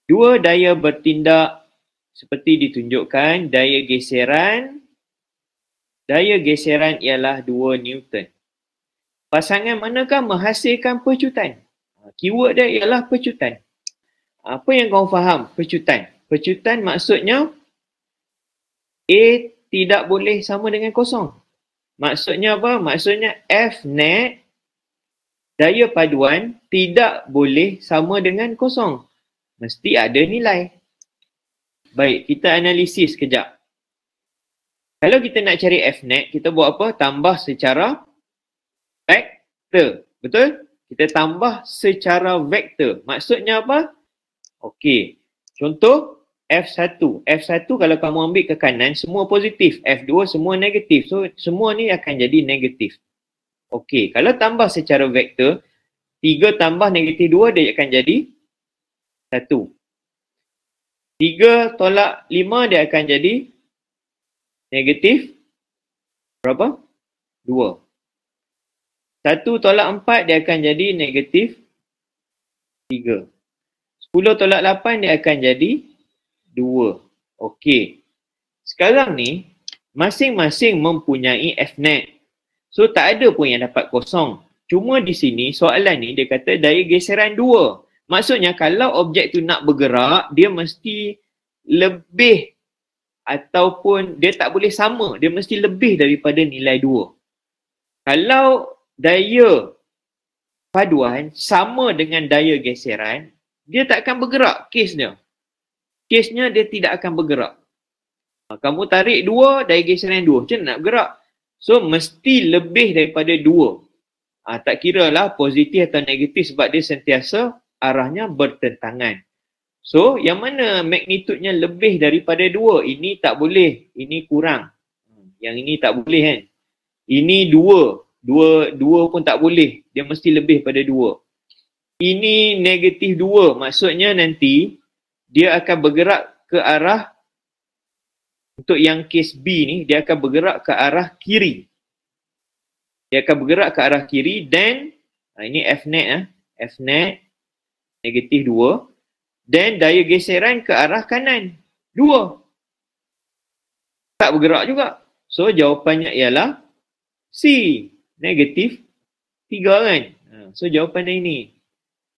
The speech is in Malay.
Dua daya bertindak seperti ditunjukkan. Daya geseran ialah 2 Newton. Pasangan manakah menghasilkan pecutan? Keyword dia ialah pecutan. Apa yang kau faham? Pecutan. Pecutan maksudnya A tidak boleh sama dengan kosong. Maksudnya apa? Maksudnya F net daya paduan tidak boleh sama dengan kosong. Mesti ada nilai. Baik, kita analisis kejap. Kalau kita nak cari F net, kita buat apa? Tambah secara vektor. Betul? Kita tambah secara vektor. Maksudnya apa? Okey. Contoh F1. F1 kalau kamu ambil ke kanan, semua positif. F2 semua negatif. So, semua ni akan jadi negatif. Okey. Kalau tambah secara vektor, 3 tambah negatif 2 dia akan jadi 1. 3 tolak 5 dia akan jadi negatif berapa? 2. 1 tolak 4 dia akan jadi negatif 3. 10 tolak 8 dia akan jadi 2. Okey. Sekarang ni, masing-masing mempunyai F net. So, tak ada pun yang dapat kosong. Cuma di sini, soalan ni dia kata daya geseran 2. Maksudnya, kalau objek tu nak bergerak, dia mesti lebih ataupun dia tak boleh sama. Dia mesti lebih daripada nilai 2. Kalau daya paduan sama dengan daya geseran, dia tak akan bergerak kesnya. Kesnya dia tidak akan bergerak. Kamu tarik 2, daya geseran 2. Macam mana nak bergerak? So, mesti lebih daripada 2. Tak kira lah positif atau negatif sebab dia sentiasa arahnya bertentangan. So, yang mana magnitudenya lebih daripada 2? Ini tak boleh. Ini kurang. Yang ini tak boleh kan? Ini 2. 2 pun tak boleh. Dia mesti lebih pada 2. Ini negatif 2. Maksudnya nanti dia akan bergerak ke arah, untuk yang kes B ni, dia akan bergerak ke arah kiri. Dia akan bergerak ke arah kiri dan ini F net. F net negatif 2. Dan daya geseran ke arah kanan. 2. Tak bergerak juga. So, jawapannya ialah C. Negatif 3 kan. So, jawapan dia ini.